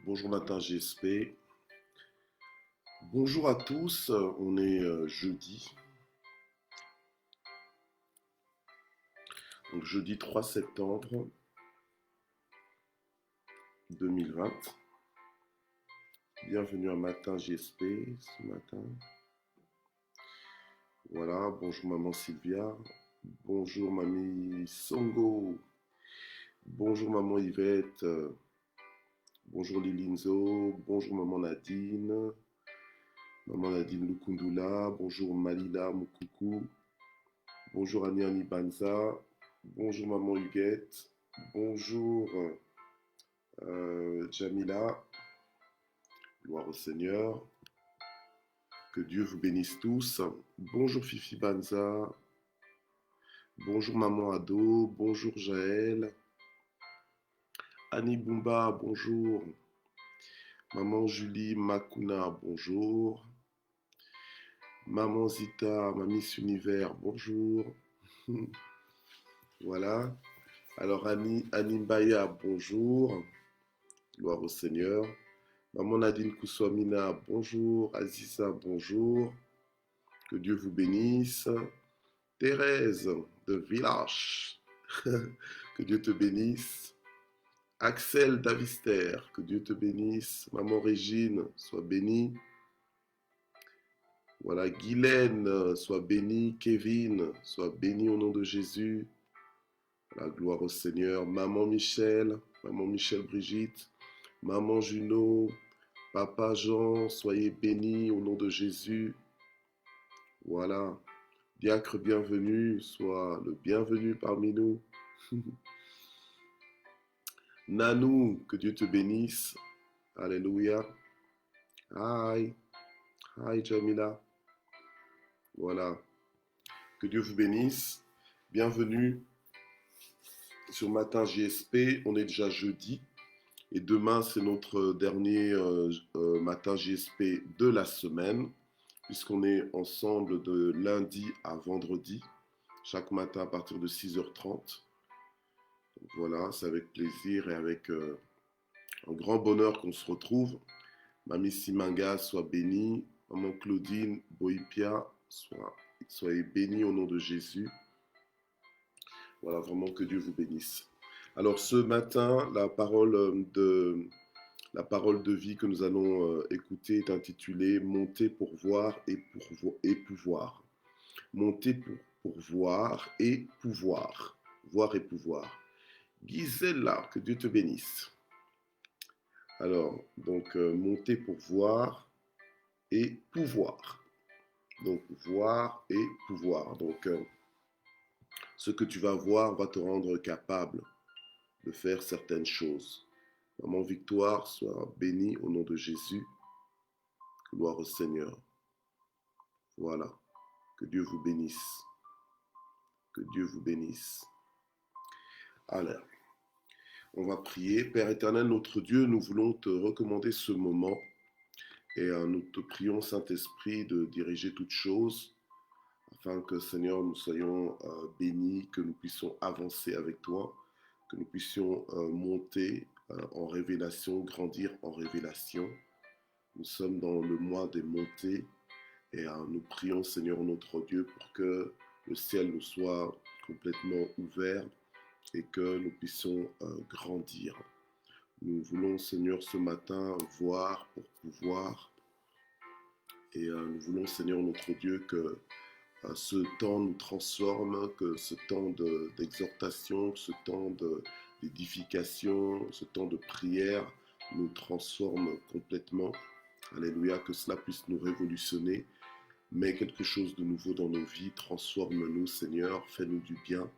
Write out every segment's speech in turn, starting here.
Bonjour matin GSP. Bonjour à tous, on est jeudi. Donc jeudi 3 septembre 2020. Bienvenue à matin GSP ce matin. Voilà, bonjour maman Sylvia. Bonjour mamie Songo. Bonjour maman Yvette. Bonjour Lilinzo. Bonjour maman Nadine. Maman Nadine Lukundula. Bonjour Malila Moukoukou. Bonjour Annie Banza. Bonjour maman Huguette. Bonjour Jamila. Gloire au Seigneur. Que Dieu vous bénisse tous. Bonjour Fifi Banza. Bonjour maman Ado. Bonjour Jaël. Annie Bumba, bonjour. Maman Julie Makuna, bonjour. Maman Zita, ma Miss Univers, bonjour. Voilà. Alors Annie Mbaya, bonjour. Gloire au Seigneur. Maman Nadine Kousouamina, bonjour. Aziza, bonjour. Que Dieu vous bénisse. Thérèse de Village, que Dieu te bénisse. Axel Davister, que Dieu te bénisse. Maman Régine, sois bénie. Voilà, Guylaine, sois bénie. Kevin, sois béni au nom de Jésus. La gloire au Seigneur. Maman Michel Brigitte, Maman Juno, Papa Jean, soyez bénis au nom de Jésus. Voilà. Diacre bienvenu, sois le bienvenu parmi nous. Nanou, que Dieu te bénisse. Alléluia. Hi. Hi Jamila. Voilà. Que Dieu vous bénisse. Bienvenue sur Matin JSP. On est déjà jeudi. Et demain, c'est notre dernier Matin JSP de la semaine. Puisqu'on est ensemble de lundi à vendredi. Chaque matin à partir de 6h30. Donc voilà, c'est avec plaisir et avec un grand bonheur qu'on se retrouve. Mamie Simanga, sois bénie. Maman Claudine Boipia, soyez bénie au nom de Jésus. Voilà, vraiment que Dieu vous bénisse. Alors ce matin, la parole de vie que nous allons écouter est intitulée « Monter pour voir et pouvoir ». Monter pour voir et pouvoir. Voir et pouvoir. Gisela, que Dieu te bénisse. Alors, donc, monter pour voir et pouvoir. Donc, voir et pouvoir. Donc, ce que tu vas voir va te rendre capable de faire certaines choses. Maman Victoire, sois bénie au nom de Jésus. Gloire au Seigneur. Voilà. Que Dieu vous bénisse. Que Dieu vous bénisse. Alors, on va prier. Père éternel, notre Dieu, nous voulons te recommander ce moment. Et nous te prions, Saint-Esprit, de diriger toutes choses, afin que, Seigneur, nous soyons bénis, que nous puissions avancer avec toi, que nous puissions monter en révélation, grandir en révélation. Nous sommes dans le mois des montées et nous prions, Seigneur, notre Dieu, pour que le ciel nous soit complètement ouvert et que nous puissions grandir. Nous voulons, Seigneur, ce matin voir pour pouvoir. Et nous voulons, Seigneur, notre Dieu, que ce temps nous transforme, que ce temps d'exhortation, ce temps d'édification, ce temps de prière nous transforme complètement. Alléluia, que cela puisse nous révolutionner. Mets quelque chose de nouveau dans nos vies. Transforme-nous, Seigneur. Fais-nous du bien.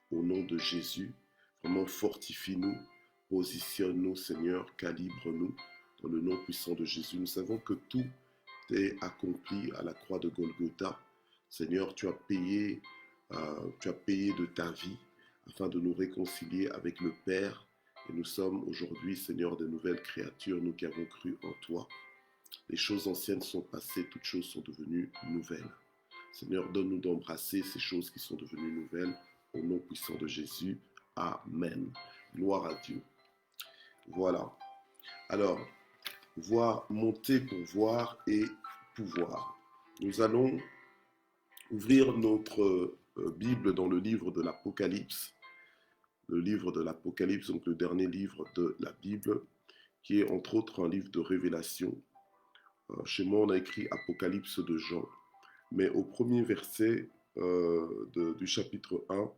Au nom de Jésus. Vraiment fortifie-nous. Positionne-nous, Seigneur. Calibre-nous. Dans le nom puissant de Jésus. Nous savons que tout est accompli à la croix de Golgotha. Seigneur, tu as payé de ta vie afin de nous réconcilier avec le Père. Et nous sommes aujourd'hui, Seigneur, de nouvelles créatures, nous qui avons cru en toi. Les choses anciennes sont passées, toutes choses sont devenues nouvelles. Seigneur, donne-nous d'embrasser ces choses qui sont devenues nouvelles. Au nom puissant de Jésus. Amen. Gloire à Dieu. Voilà. Alors, voir, monter pour voir et pouvoir. Nous allons ouvrir notre Bible dans le livre de l'Apocalypse. Le livre de l'Apocalypse, donc le dernier livre de la Bible, qui est entre autres un livre de révélation. Chez moi, on a écrit Apocalypse de Jean. Mais au premier verset du chapitre 1,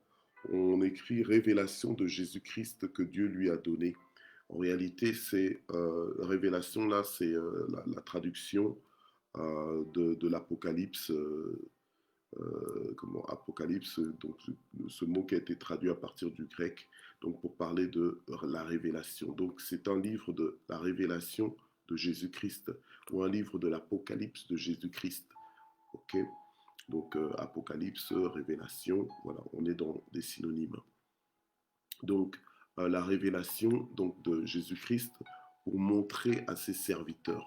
on écrit révélation de Jésus-Christ que Dieu lui a donné. En réalité, c'est révélation là, c'est la traduction de l'Apocalypse, comment Apocalypse, donc ce mot qui a été traduit à partir du grec, donc pour parler de la révélation. Donc c'est un livre de la révélation de Jésus-Christ ou un livre de l'Apocalypse de Jésus-Christ. Ok. Donc, Apocalypse, révélation, voilà, on est dans des synonymes. Donc, la révélation donc, de Jésus-Christ pour montrer à ses serviteurs.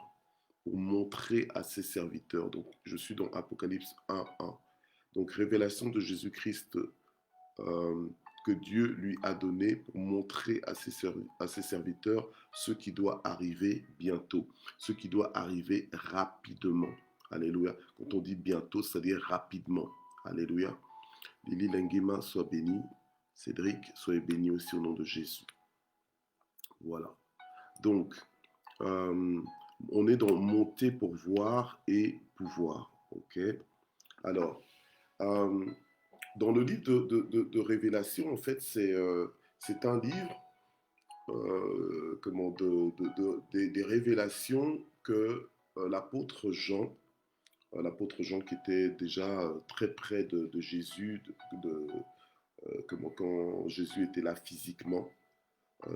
Pour montrer à ses serviteurs. Donc, je suis dans Apocalypse 1:1. Donc, révélation de Jésus-Christ que Dieu lui a donné pour montrer à ses serviteurs ce qui doit arriver bientôt, ce qui doit arriver rapidement. Alléluia. Quand on dit bientôt, c'est-à-dire rapidement. Alléluia. Lili Lenguema, sois béni. Cédric, soyez béni aussi au nom de Jésus. Voilà. Donc, on est dans monter pour voir et pouvoir. OK. Alors, dans le livre de Révélation, en fait, c'est un livre des révélations que l'apôtre Jean qui était déjà très près de Jésus, quand Jésus était là physiquement.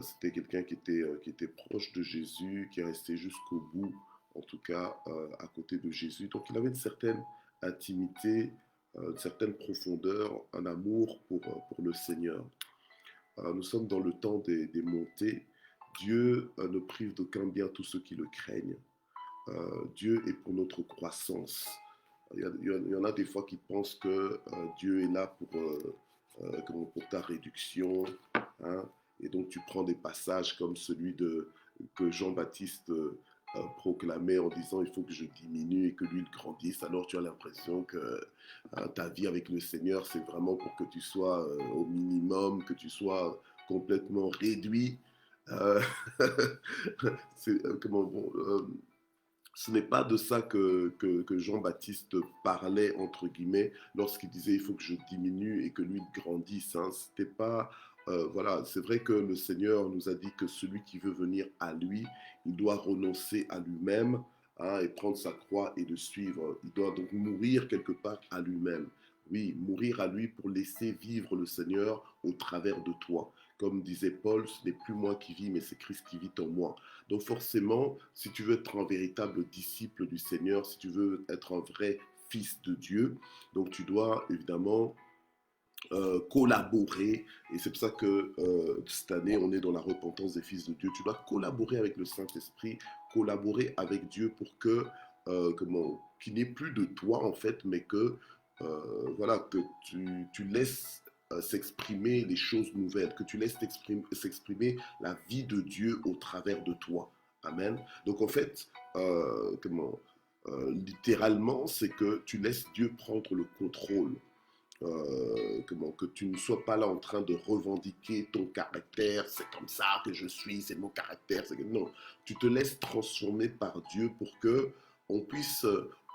C'était quelqu'un qui était proche de Jésus, qui est resté jusqu'au bout, en tout cas à côté de Jésus. Donc il avait une certaine intimité, une certaine profondeur, un amour pour le Seigneur. Nous sommes dans le temps des montées. Dieu ne prive d'aucun bien tous ceux qui le craignent. Dieu est pour notre croissance. Il y en a des fois qui pensent que Dieu est là pour ta réduction. Hein, et donc tu prends des passages comme celui que Jean-Baptiste proclamait en disant il faut que je diminue et que lui il grandisse. Alors tu as l'impression que ta vie avec le Seigneur, c'est vraiment pour que tu sois au minimum, que tu sois complètement réduit. Ce n'est pas de ça que Jean-Baptiste parlait, entre guillemets, lorsqu'il disait il faut que je diminue et que lui grandisse. Hein. C'était pas, voilà, c'est vrai que le Seigneur nous a dit que celui qui veut venir à lui, il doit renoncer à lui-même, hein, et prendre sa croix et le suivre. Il doit donc mourir quelque part à lui-même. Oui, mourir à lui pour laisser vivre le Seigneur au travers de toi. Comme disait Paul, ce n'est plus moi qui vis, mais c'est Christ qui vit en moi. Donc forcément, si tu veux être un véritable disciple du Seigneur, si tu veux être un vrai fils de Dieu, donc tu dois évidemment collaborer. Et c'est pour ça que cette année, on est dans la repentance des fils de Dieu. Tu dois collaborer avec le Saint-Esprit, collaborer avec Dieu pour que, qu'il n'ait plus de toi en fait, mais que, voilà, que tu laisses s'exprimer les choses nouvelles, que tu laisses s'exprimer la vie de Dieu au travers de toi. Amen. Donc en fait, littéralement, c'est que tu laisses Dieu prendre le contrôle. Que tu ne sois pas là en train de revendiquer ton caractère, c'est comme ça que je suis, c'est mon caractère. Non, tu te laisses transformer par Dieu pour que on puisse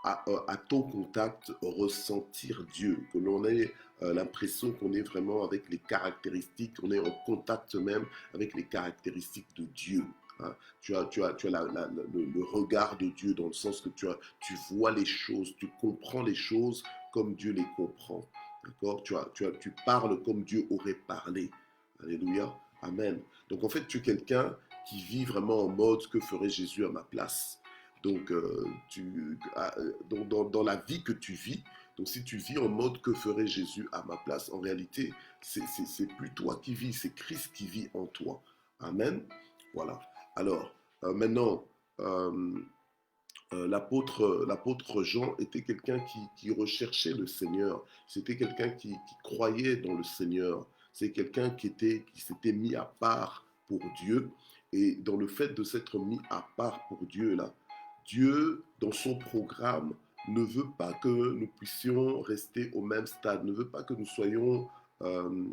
à ton contact ressentir Dieu, que l'on ait l'impression qu'on est vraiment avec les caractéristiques, qu'on est en contact même avec les caractéristiques de Dieu. Hein. Tu as le regard de Dieu dans le sens que tu vois les choses, tu comprends les choses comme Dieu les comprend. D'accord, tu parles comme Dieu aurait parlé. Alléluia. Amen. Donc en fait, tu es quelqu'un qui vit vraiment en mode que ferait Jésus à ma place. Donc, dans la vie que tu vis, donc si tu vis en mode que ferait Jésus à ma place, en réalité, c'est plus toi qui vis, c'est Christ qui vit en toi. Amen. Voilà. Alors, maintenant, l'apôtre Jean était quelqu'un qui recherchait le Seigneur. C'était quelqu'un qui croyait dans le Seigneur. C'est quelqu'un qui s'était mis à part pour Dieu et dans le fait de s'être mis à part pour Dieu, là, Dieu, dans son programme, ne veut pas que nous puissions rester au même stade, ne veut pas que nous soyons euh,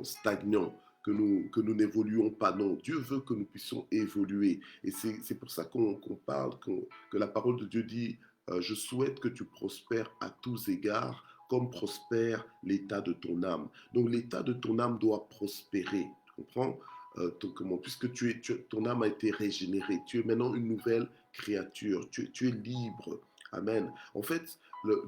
stagnants, que nous n'évoluons pas. Non, Dieu veut que nous puissions évoluer. Et c'est pour ça qu'on parle, que la parole de Dieu dit, je souhaite que tu prospères à tous égards, comme prospère l'état de ton âme. Donc l'état de ton âme doit prospérer. Tu comprends? Puisque ton âme a été régénérée, tu es maintenant une nouvelle créature, tu es libre. Amen. En fait,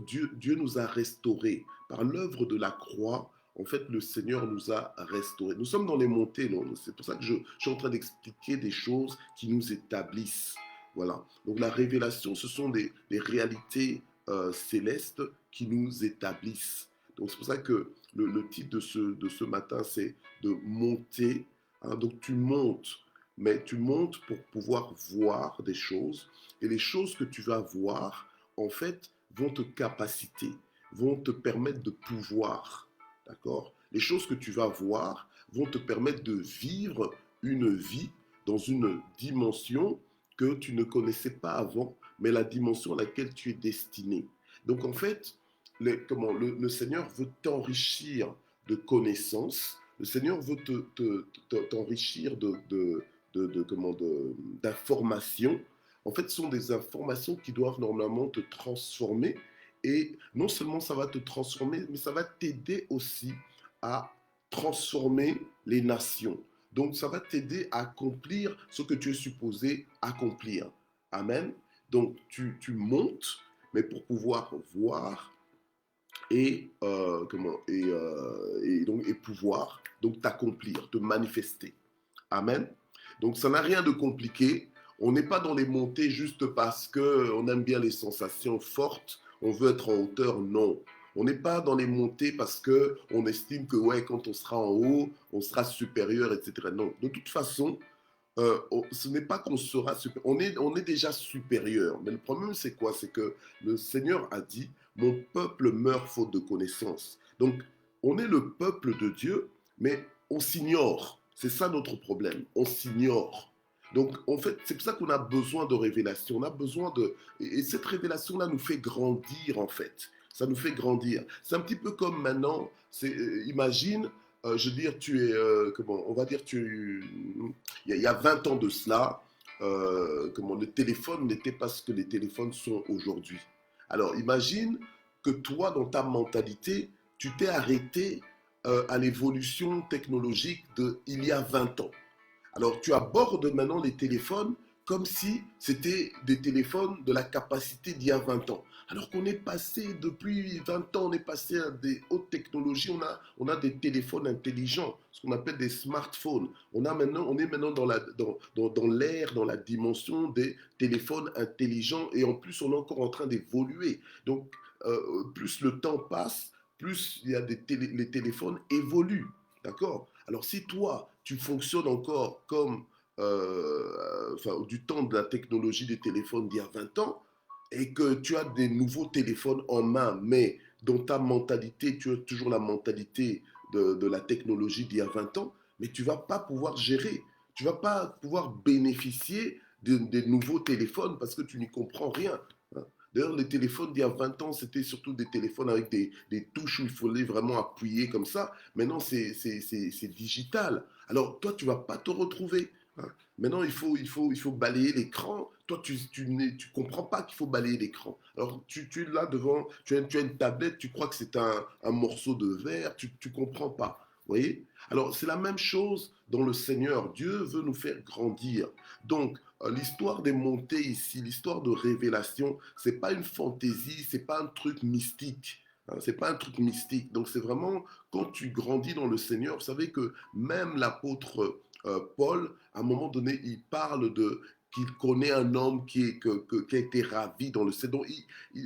Dieu nous a restaurés. Par l'œuvre de la croix, en fait, le Seigneur nous a restaurés. Nous sommes dans les montées, non? C'est pour ça que je suis en train d'expliquer des choses qui nous établissent. Voilà. Donc la révélation, ce sont des réalités célestes qui nous établissent. Donc c'est pour ça que le titre de ce matin, c'est de monter. Hein. Donc tu montes, mais tu montes pour pouvoir voir des choses. Et les choses que tu vas voir, en fait, vont te capaciter, vont te permettre de pouvoir. D'accord? Les choses que tu vas voir vont te permettre de vivre une vie dans une dimension que tu ne connaissais pas avant, mais la dimension à laquelle tu es destiné. Donc en fait, le Seigneur veut t'enrichir de connaissances, le Seigneur veut t'enrichir d'informations. En fait, ce sont des informations qui doivent normalement te transformer. Et non seulement ça va te transformer, mais ça va t'aider aussi à transformer les nations. Donc, ça va t'aider à accomplir ce que tu es supposé accomplir. Amen. Donc, tu montes, mais pour pouvoir voir et pouvoir donc t'accomplir, te manifester. Amen. Donc ça n'a rien de compliqué. On n'est pas dans les montées juste parce qu'on aime bien les sensations fortes, on veut être en hauteur, non. On n'est pas dans les montées parce qu'on estime que ouais, quand on sera en haut, on sera supérieur, etc. Non. De toute façon, ce n'est pas qu'on sera supérieur, on est déjà supérieur. Mais le problème, c'est quoi? C'est que le Seigneur a dit, mon peuple meurt faute de connaissance. Donc, on est le peuple de Dieu, mais on s'ignore. C'est ça notre problème. On s'ignore. Donc, en fait, c'est pour ça qu'on a besoin de révélation. On a besoin de... Et cette révélation-là nous fait grandir, en fait. Ça nous fait grandir. C'est un petit peu comme maintenant, imagine, je veux dire, tu es... comment on va dire, il y a 20 ans de cela, le téléphone n'était pas ce que les téléphones sont aujourd'hui. Alors, imagine que toi, dans ta mentalité, tu t'es arrêté à l'évolution technologique il y a 20 ans. Alors, tu abordes maintenant les téléphones comme si c'était des téléphones de la capacité d'il y a 20 ans. Alors qu'on est passé, depuis 20 ans, on est passé à des hautes technologies, on a des téléphones intelligents, ce qu'on appelle des smartphones. On est maintenant dans l'ère, dans la dimension des téléphones intelligents et en plus, on est encore en train d'évoluer. Donc, plus le temps passe, plus il y a les téléphones évoluent. D'accord? Alors si toi, tu fonctionnes encore comme du temps de la technologie des téléphones d'il y a 20 ans et que tu as des nouveaux téléphones en main, mais dans ta mentalité, tu as toujours la mentalité de la technologie d'il y a 20 ans, mais tu ne vas pas pouvoir gérer, tu ne vas pas pouvoir bénéficier des nouveaux téléphones parce que tu n'y comprends rien. Hein. D'ailleurs, les téléphones d'il y a 20 ans, c'était surtout des téléphones avec des touches où il fallait vraiment appuyer comme ça. Maintenant, c'est digital. Alors, toi, tu ne vas pas te retrouver. Hein. Maintenant, il faut balayer l'écran. Toi, tu comprends pas qu'il faut balayer l'écran. Alors, tu es là devant, tu as une tablette, tu crois que c'est un morceau de verre, tu ne comprends pas. Vous voyez? Alors, c'est la même chose dans le Seigneur. Dieu veut nous faire grandir. Donc, l'histoire des montées ici, l'histoire de révélation, c'est pas une fantaisie, c'est pas un truc mystique. Hein, c'est pas un truc mystique. Donc, c'est vraiment quand tu grandis dans le Seigneur, vous savez que même l'apôtre Paul, à un moment donné, il parle de qu'il connaît un homme qui a été ravi dans le ciel. Donc,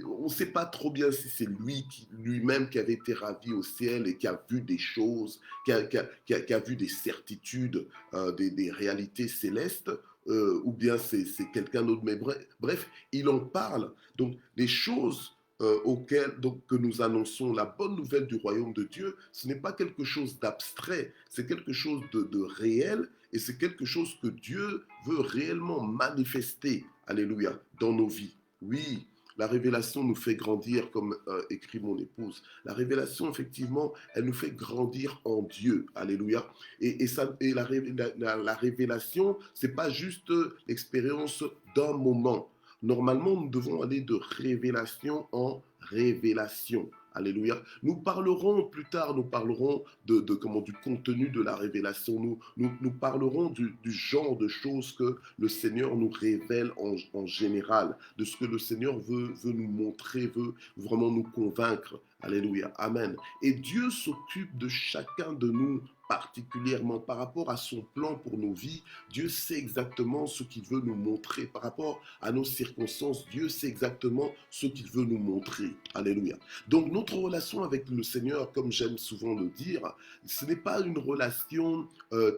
on ne sait pas trop bien si c'est lui-même qui avait été ravi au ciel et qui a vu des choses, qui a vu des certitudes, des réalités célestes, ou bien c'est quelqu'un d'autre. Mais bref, il en parle. Donc, les choses que nous annonçons, la bonne nouvelle du royaume de Dieu, ce n'est pas quelque chose d'abstrait, c'est quelque chose de réel Et c'est quelque chose que Dieu veut réellement manifester, alléluia, dans nos vies. Oui, la révélation nous fait grandir, comme écrit mon épouse. La révélation, effectivement, elle nous fait grandir en Dieu. Alléluia. Et la révélation, ce n'est pas juste l'expérience d'un moment. Normalement, nous devons aller de révélation en révélation. Alléluia. Nous parlerons plus tard, nous parlerons du contenu de la révélation. Nous parlerons du genre de choses que le Seigneur nous révèle en général, de ce que le Seigneur veut nous montrer, veut vraiment nous convaincre. Alléluia. Amen. Et Dieu s'occupe de chacun de nous particulièrement par rapport à son plan pour nos vies. Dieu sait exactement ce qu'il veut nous montrer par rapport à nos circonstances. Dieu sait exactement ce qu'il veut nous montrer. Alléluia. Donc notre relation avec le Seigneur, comme j'aime souvent le dire, ce n'est pas une relation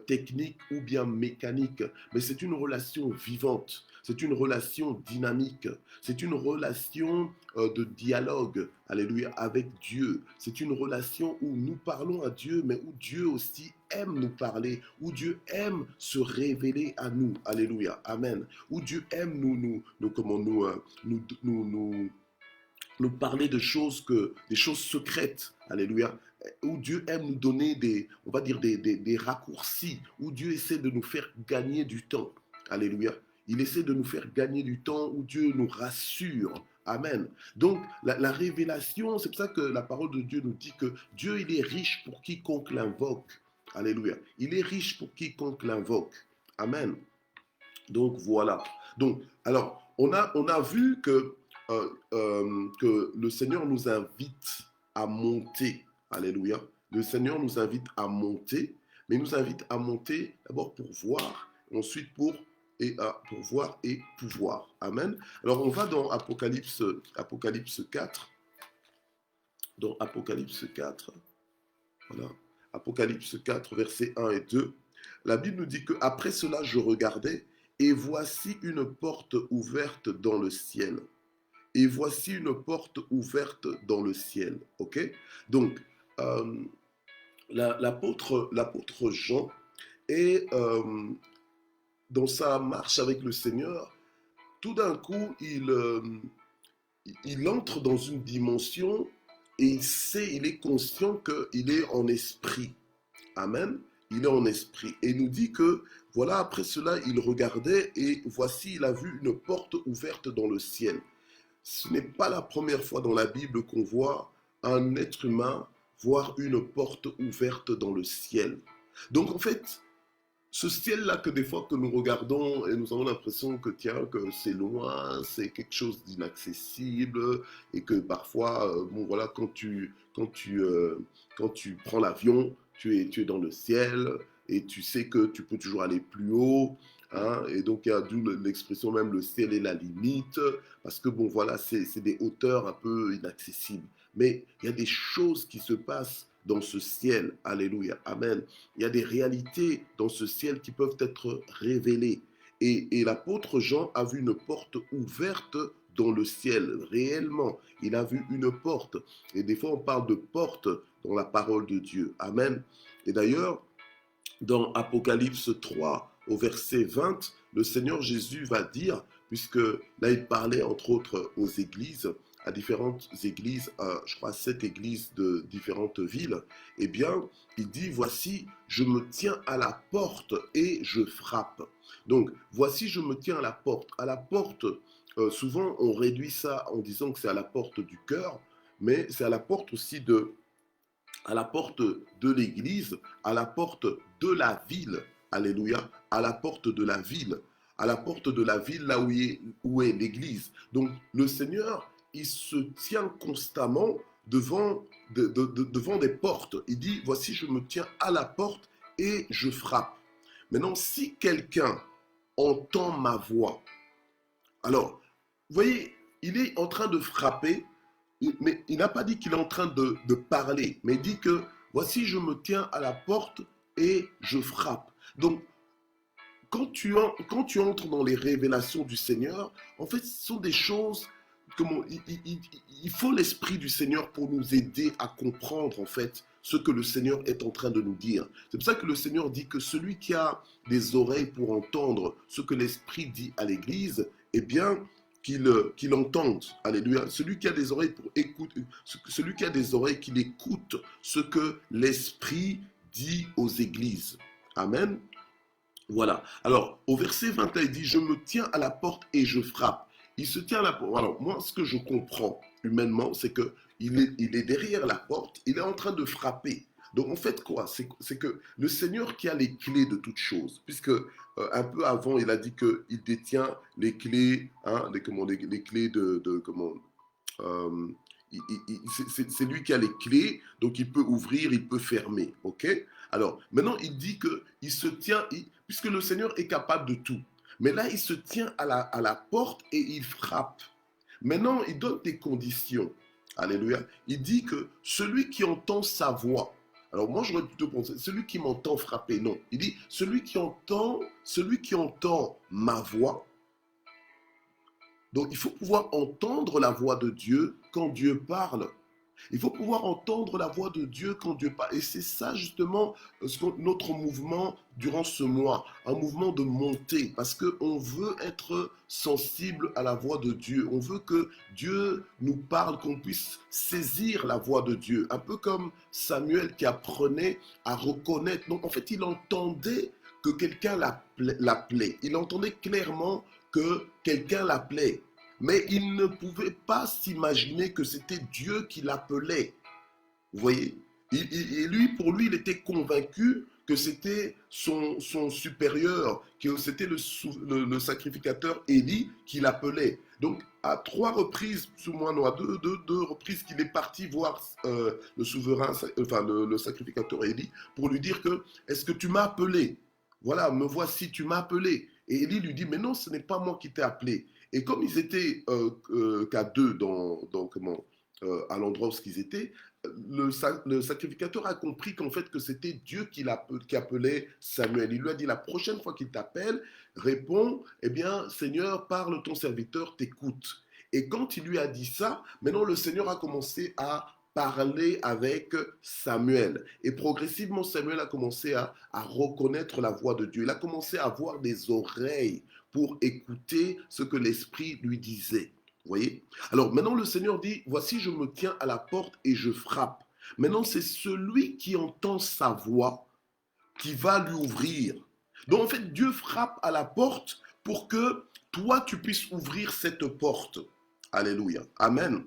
technique ou bien mécanique, mais c'est une relation vivante. C'est une relation dynamique. C'est une relation de dialogue, alléluia, avec Dieu. C'est une relation où nous parlons à Dieu, mais où Dieu aussi aime nous parler, où Dieu aime se révéler à nous, alléluia, amen. Où Dieu aime nous parler de choses des choses secrètes, alléluia, où Dieu aime nous donner on va dire des raccourcis, où Dieu essaie de nous faire gagner du temps, alléluia. Il essaie de nous faire gagner du temps, où Dieu nous rassure. Amen. Donc, la révélation, c'est pour ça que la parole de Dieu nous dit que Dieu, il est riche pour quiconque l'invoque. Alléluia. Il est riche pour quiconque l'invoque. Amen. Donc, voilà. Donc, alors, on a vu que le Seigneur nous invite à monter. Alléluia. Le Seigneur nous invite à monter, mais il nous invite à monter d'abord pour voir, ensuite pour voir et pouvoir. Amen. Alors on va dans Apocalypse 4. Dans Apocalypse 4. Voilà. Apocalypse 4, versets 1 et 2. La Bible nous dit que après cela, je regardais et voici une porte ouverte dans le ciel. Et voici une porte ouverte dans le ciel. Ok? Donc, l'apôtre Jean est dans sa marche avec le Seigneur. Tout d'un coup, il entre dans une dimension et il est conscient qu'il est en esprit. Amen. Il est en esprit. Et il nous dit que, voilà, après cela, il regardait et voici, il a vu une porte ouverte dans le ciel. Ce n'est pas la première fois dans la Bible qu'on voit un être humain voir une porte ouverte dans le ciel. Donc, en fait, ce ciel-là que des fois que nous regardons et nous avons l'impression que tiens, que c'est loin, c'est quelque chose d'inaccessible et que parfois, bon voilà, quand tu prends l'avion, tu es dans le ciel et tu sais que tu peux toujours aller plus haut. Hein, et donc, il y a d'où l'expression même le ciel est la limite, parce que bon voilà, c'est des hauteurs un peu inaccessibles. Mais il y a des choses qui se passent dans ce ciel. Alléluia. Amen. Il y a des réalités dans ce ciel qui peuvent être révélées. Et l'apôtre Jean a vu une porte ouverte dans le ciel, réellement. Il a vu une porte. Et des fois, on parle de porte dans la parole de Dieu. Amen. Et d'ailleurs, dans Apocalypse 3, au verset 20, le Seigneur Jésus va dire, puisque là, il parlait entre autres aux églises, à différentes églises, je crois 7 églises de différentes villes, eh bien, il dit, voici, je me tiens à la porte et je frappe. Donc, voici, je me tiens à la porte. À la porte, souvent, on réduit ça en disant que c'est à la porte du cœur, mais c'est à la porte aussi à la porte de l'église, à la porte de la ville. Alléluia, à la porte de la ville. À la porte de la ville, là où est l'église. Donc, le Seigneur, il se tient constamment devant des portes. Il dit, voici, je me tiens à la porte et je frappe. Maintenant, si quelqu'un entend ma voix, alors, vous voyez, il est en train de frapper, mais il n'a pas dit qu'il est en train de parler, mais il dit que, voici, je me tiens à la porte et je frappe. Donc, quand tu entres dans les révélations du Seigneur, en fait, ce sont des choses comment, il faut l'Esprit du Seigneur pour nous aider à comprendre en fait ce que le Seigneur est en train de nous dire. C'est pour ça que le Seigneur dit que celui qui a des oreilles pour entendre ce que l'Esprit dit à l'Église, eh bien, qu'il entende. Alléluia. Celui qui a des oreilles pour écouter, celui qui a des oreilles, qu'il écoute ce que l'Esprit dit aux églises. Amen. Voilà. Alors, au verset 21, il dit, je me tiens à la porte et je frappe. Il se tient à la porte. Alors, moi, ce que je comprends humainement, c'est que il est derrière la porte, il est en train de frapper. Donc, en fait, quoi? C'est que le Seigneur qui a les clés de toutes choses, puisque un peu avant, il a dit qu'il détient les clés, hein, les clés comment, euh, c'est lui qui a les clés, donc il peut ouvrir, il peut fermer, ok? Alors, maintenant, il dit qu'il se tient, puisque le Seigneur est capable de tout. Mais là, il se tient à la porte et il frappe. Maintenant, il donne des conditions. Alléluia. Il dit que celui qui entend sa voix, alors moi, j'aurais plutôt pensé, celui qui m'entend frapper, non. Il dit, celui qui entend ma voix. Donc, il faut pouvoir entendre la voix de Dieu quand Dieu parle. Il faut pouvoir entendre la voix de Dieu quand Dieu parle. Et c'est ça justement notre mouvement durant ce mois, un mouvement de montée, parce qu'on veut être sensible à la voix de Dieu. On veut que Dieu nous parle, qu'on puisse saisir la voix de Dieu. Un peu comme Samuel qui apprenait à reconnaître. Donc en fait, il entendait que quelqu'un l'appelait. Il entendait clairement que quelqu'un l'appelait. Mais il ne pouvait pas s'imaginer que c'était Dieu qui l'appelait. Vous voyez? Et lui, pour lui, il était convaincu que c'était son supérieur, que c'était le sacrificateur Élie qui l'appelait. Donc, à 3 reprises, plus ou moins, non, à deux reprises qu'il est parti voir le souverain, enfin le sacrificateur Élie, pour lui dire que, est-ce que tu m'as appelé? Voilà, me voici, tu m'as appelé. Et Élie lui dit, mais non, ce n'est pas moi qui t'ai appelé. Et comme ils étaient qu'à deux à l'endroit où ils étaient, le sacrificateur a compris qu'en fait que c'était Dieu qui appelait Samuel. Il lui a dit, la prochaine fois qu'il t'appelle, réponds, eh bien, Seigneur, parle, ton serviteur t'écoute. Et quand il lui a dit ça, maintenant le Seigneur a commencé à parler avec Samuel. Et progressivement, Samuel a commencé à reconnaître la voix de Dieu. Il a commencé à avoir des oreilles pour écouter ce que l'Esprit lui disait. Vous voyez? Alors maintenant le Seigneur dit, voici je me tiens à la porte et je frappe. Maintenant c'est celui qui entend sa voix qui va lui ouvrir. Donc en fait Dieu frappe à la porte pour que toi tu puisses ouvrir cette porte. Alléluia. Amen.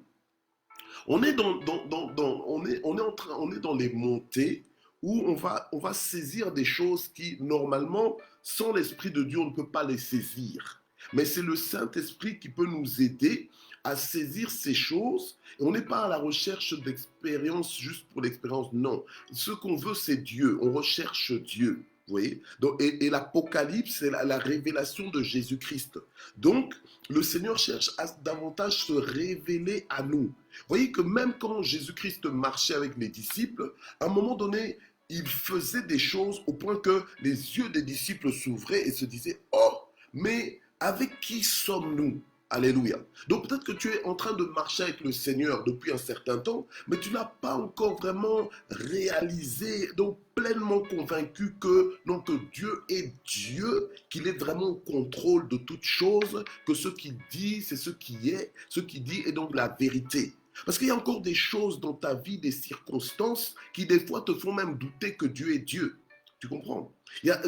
On est on est dans les montées où on va saisir des choses qui, normalement, sans l'Esprit de Dieu, on ne peut pas les saisir. Mais c'est le Saint-Esprit qui peut nous aider à saisir ces choses. Et on n'est pas à la recherche d'expérience juste pour l'expérience, non. Ce qu'on veut, c'est Dieu. On recherche Dieu. Vous voyez? Donc, et l'Apocalypse, c'est la révélation de Jésus-Christ. Donc, le Seigneur cherche à davantage se révéler à nous. Vous voyez que même quand Jésus-Christ marchait avec les disciples, à un moment donné, il faisait des choses au point que les yeux des disciples s'ouvraient et se disaient, oh, mais avec qui sommes-nous? Alléluia. Donc peut-être que tu es en train de marcher avec le Seigneur depuis un certain temps, mais tu n'as pas encore vraiment réalisé, donc pleinement convaincu que, non, que Dieu est Dieu, qu'il est vraiment au contrôle de toutes choses, que ce qu'il dit, c'est ce qui est, ce qu'il dit est donc la vérité. Parce qu'il y a encore des choses dans ta vie, des circonstances qui des fois te font même douter que Dieu est Dieu. Tu comprends?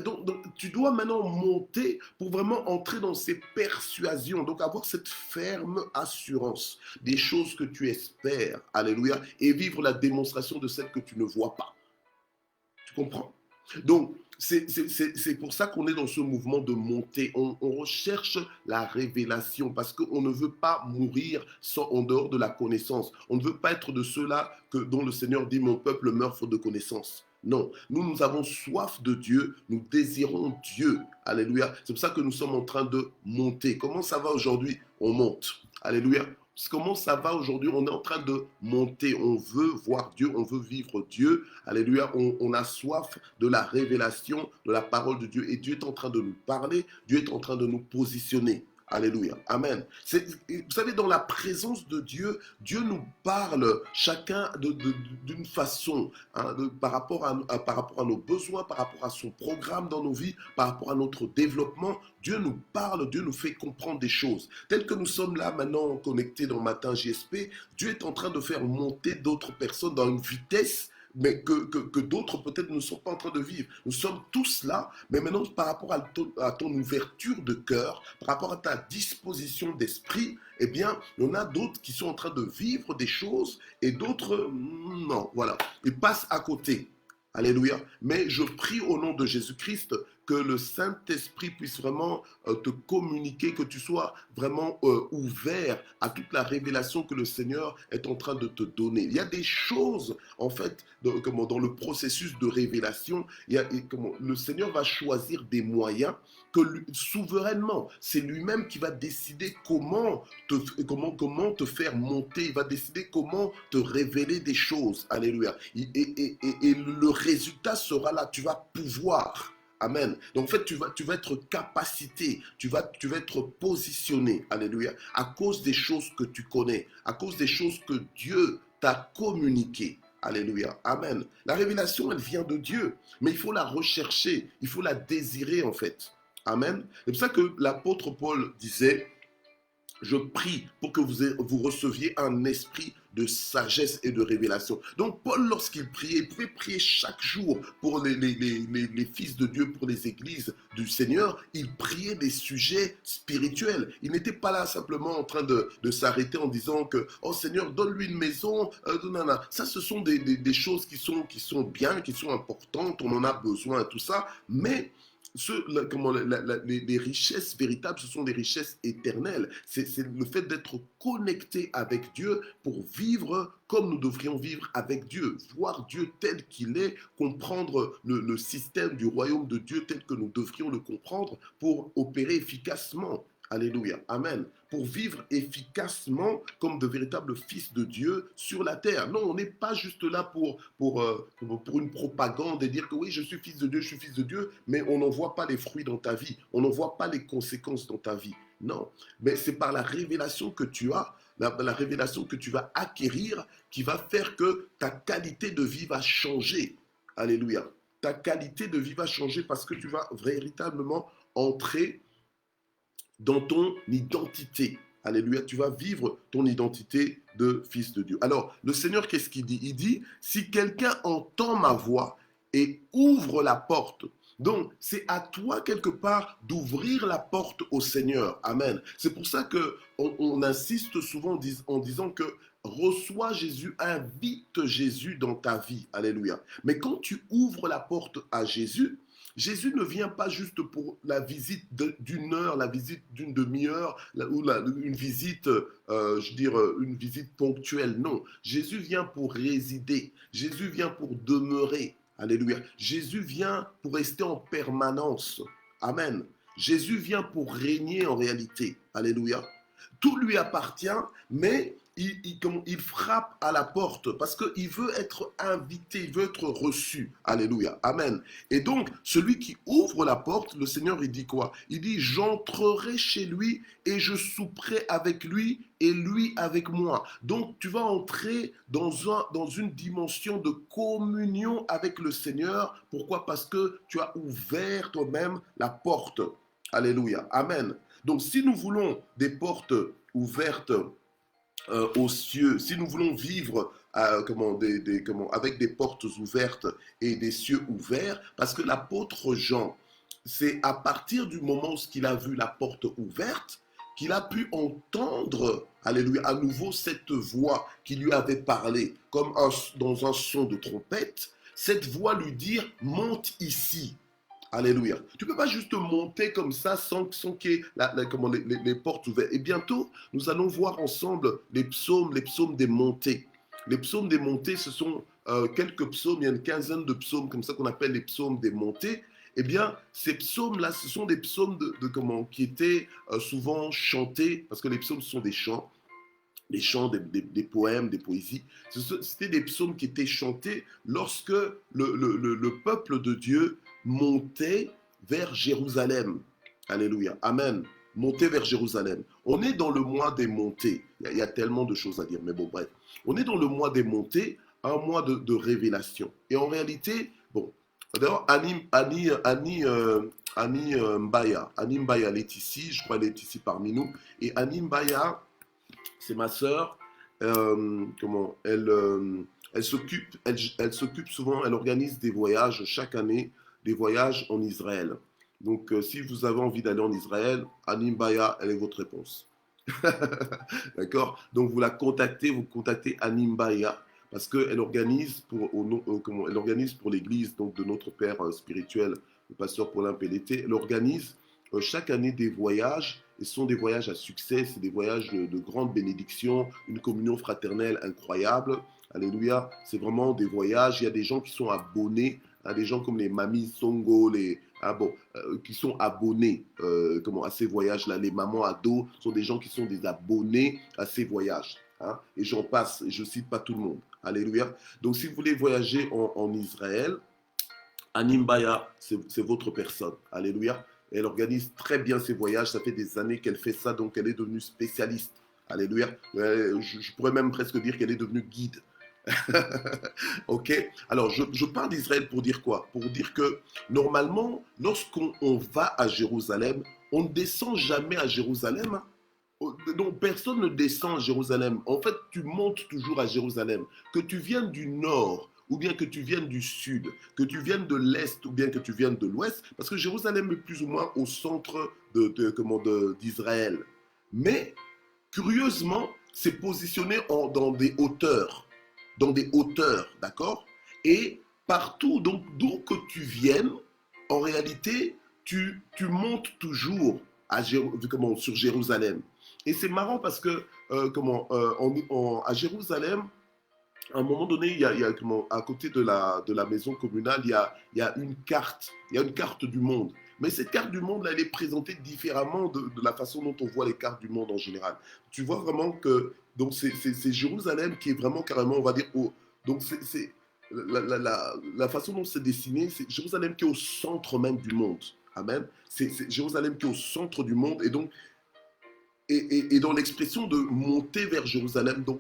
Donc, tu dois maintenant monter pour vraiment entrer dans ces persuasions, donc avoir cette ferme assurance des choses que tu espères, alléluia, et vivre la démonstration de celles que tu ne vois pas. Tu comprends? Donc, c'est pour ça qu'on est dans ce mouvement de montée. On recherche la révélation parce qu'on ne veut pas mourir en dehors de la connaissance. On ne veut pas être de ceux-là dont le Seigneur dit, mon peuple meurt faute de connaissance. Non, nous avons soif de Dieu, nous désirons Dieu. Alléluia. C'est pour ça que nous sommes en train de monter. Comment ça va aujourd'hui? On monte. Alléluia. Comment ça va aujourd'hui? On est en train de monter. On veut voir Dieu, on veut vivre Dieu. Alléluia. On a soif de la révélation de la parole de Dieu. Et Dieu est en train de nous parler. Dieu est en train de nous positionner. Alléluia. Amen. Vous savez, dans la présence de Dieu, Dieu nous parle chacun d'une façon, hein, par rapport à nos besoins, par rapport à son programme dans nos vies, par rapport à notre développement. Dieu nous parle, Dieu nous fait comprendre des choses. Tel que nous sommes là maintenant connectés dans Matin JSP, Dieu est en train de faire monter d'autres personnes dans une vitesse mais que d'autres peut-être ne sont pas en train de vivre. Nous sommes tous là, mais maintenant par rapport à ton ouverture de cœur, par rapport à ta disposition d'esprit, eh bien, il y en a d'autres qui sont en train de vivre des choses et d'autres, non, voilà, ils passent à côté. Alléluia. Mais je prie au nom de Jésus-Christ que le Saint-Esprit puisse vraiment te communiquer, que tu sois vraiment ouvert à toute la révélation que le Seigneur est en train de te donner. Il y a des choses, en fait, dans le processus de révélation, le Seigneur va choisir des moyens que souverainement, c'est lui-même qui va décider comment te faire monter, il va décider comment te révéler des choses. Alléluia. Et le résultat sera là, tu vas pouvoir. Amen. Donc en fait, tu vas être capacité, tu vas être positionné, alléluia, à cause des choses que tu connais, à cause des choses que Dieu t'a communiquées. Alléluia. Amen. La révélation, elle vient de Dieu, mais il faut la rechercher, il faut la désirer en fait. Amen. C'est pour ça que l'apôtre Paul disait, je prie pour que vous receviez un esprit de sagesse et de révélation. Donc Paul, lorsqu'il priait, il pouvait prier chaque jour pour les fils de Dieu, pour les églises du Seigneur. Il priait des sujets spirituels. Il n'était pas là simplement en train de s'arrêter en disant que « Oh Seigneur, donne-lui une maison. » Ça, ce sont des choses qui sont bien, qui sont importantes. On en a besoin, tout ça. Mais les richesses véritables, ce sont des richesses éternelles. C'est le fait d'être connecté avec Dieu pour vivre comme nous devrions vivre avec Dieu, voir Dieu tel qu'il est, comprendre le système du royaume de Dieu tel que nous devrions le comprendre pour opérer efficacement. Alléluia. Amen. Pour vivre efficacement comme de véritables fils de Dieu sur la terre. Non, on n'est pas juste là pour une propagande et dire que oui, je suis fils de Dieu, je suis fils de Dieu, mais on n'en voit pas les fruits dans ta vie. On n'en voit pas les conséquences dans ta vie. Non, mais c'est par la révélation que tu as, la révélation que tu vas acquérir qui va faire que ta qualité de vie va changer. Alléluia. Ta qualité de vie va changer parce que tu vas véritablement entrer dans ton identité. Alléluia, tu vas vivre ton identité de fils de Dieu. Alors, le Seigneur, qu'est-ce qu'il dit? Il dit, si quelqu'un entend ma voix et ouvre la porte, donc c'est à toi quelque part d'ouvrir la porte au Seigneur. Amen. C'est pour ça qu'on insiste souvent en disant que reçois Jésus, invite Jésus dans ta vie. Alléluia. Mais quand tu ouvres la porte à Jésus, Jésus ne vient pas juste pour la visite d'une heure, la visite d'une demi-heure, ou une visite, une visite ponctuelle. Non, Jésus vient pour résider. Jésus vient pour demeurer. Alléluia. Jésus vient pour rester en permanence. Amen. Jésus vient pour régner en réalité. Alléluia. Tout lui appartient, mais il frappe à la porte parce qu'il veut être invité, il veut être reçu. Alléluia. Amen. Et donc, celui qui ouvre la porte, le Seigneur, il dit quoi? Il dit, j'entrerai chez lui et je souperai avec lui et lui avec moi. Donc, tu vas entrer dans une dimension de communion avec le Seigneur. Pourquoi? Parce que tu as ouvert toi-même la porte. Alléluia. Amen. Donc, si nous voulons des portes ouvertes aux cieux, si nous voulons vivre avec des portes ouvertes et des cieux ouverts, parce que l'apôtre Jean, c'est à partir du moment où il a vu la porte ouverte qu'il a pu entendre, alléluia, à nouveau cette voix qui lui avait parlé, comme dans un son de trompette, cette voix lui dire « monte ici ». Alléluia. Tu ne peux pas juste monter comme ça sans qu'il y ait les portes ouvertes. Et bientôt, nous allons voir ensemble les psaumes des montées. Les psaumes des montées, ce sont quelques psaumes, il y a une quinzaine de psaumes comme ça qu'on appelle les psaumes des montées. Eh bien, ces psaumes-là, ce sont des psaumes qui étaient souvent chantés, parce que les psaumes, ce sont des chants. Les chants, des poèmes, des poésies. C'était des psaumes qui étaient chantés lorsque le peuple de Dieu montait vers Jérusalem. Alléluia. Amen. monter vers Jérusalem. On est dans le mois des montées. Il y a tellement de choses à dire, mais bon, bref. On est dans le mois des montées, un mois de révélation. Et en réalité, bon, d'ailleurs, Annie Mbaya, elle est ici, je crois qu'elle est ici parmi nous. Et Annie Mbaya, c'est ma sœur. Comment elle s'occupe souvent, elle organise des voyages chaque année, des voyages en Israël. Donc, si vous avez envie d'aller en Israël, Annie Mbaya, elle est votre réponse. D'accord. Donc, vous contactez Annie Mbaya parce qu'elle organise elle organise pour l'église donc de notre père spirituel, le pasteur Paulin Pelleté. Elle organise chaque année des voyages. Et ce sont des voyages à succès, c'est des voyages de grande bénédiction, une communion fraternelle incroyable. Alléluia. C'est vraiment des voyages. Il y a des gens qui sont abonnés, hein, des gens comme les Mamies Songo, qui sont abonnés à ces voyages-là. Les mamans ados sont des gens qui sont des abonnés à ces voyages. Hein, et j'en passe, je ne cite pas tout le monde. Alléluia. Donc si vous voulez voyager en Israël, Annie Mbaya, c'est votre personne. Alléluia. Elle organise très bien ses voyages. Ça fait des années qu'elle fait ça, donc elle est devenue spécialiste. Alléluia. Je pourrais même presque dire qu'elle est devenue guide. Ok. Alors, je parle d'Israël pour dire quoi? Pour dire que normalement, lorsqu'on va à Jérusalem, on ne descend jamais à Jérusalem. Hein. Donc, personne ne descend à Jérusalem. En fait, tu montes toujours à Jérusalem. Que tu viennes du nord, ou bien que tu viennes du sud, que tu viennes de l'est, ou bien que tu viennes de l'ouest, parce que Jérusalem est plus ou moins au centre d'Israël. Mais, curieusement, c'est positionné dans des hauteurs. Dans des hauteurs, d'accord? Et partout, donc, d'où que tu viennes, en réalité, tu montes toujours sur Jérusalem. Et c'est marrant parce que à Jérusalem, à un moment donné, à côté de la maison communale, il y a une carte. Il y a une carte du monde. Mais cette carte du monde, là, elle est présentée différemment de la façon dont on voit les cartes du monde en général. Tu vois vraiment que donc c'est Jérusalem qui est vraiment carrément, on va dire, donc c'est la façon dont c'est dessiné, c'est Jérusalem qui est au centre même du monde. Amen. C'est Jérusalem qui est au centre du monde. Et donc, et dans l'expression de monter vers Jérusalem, donc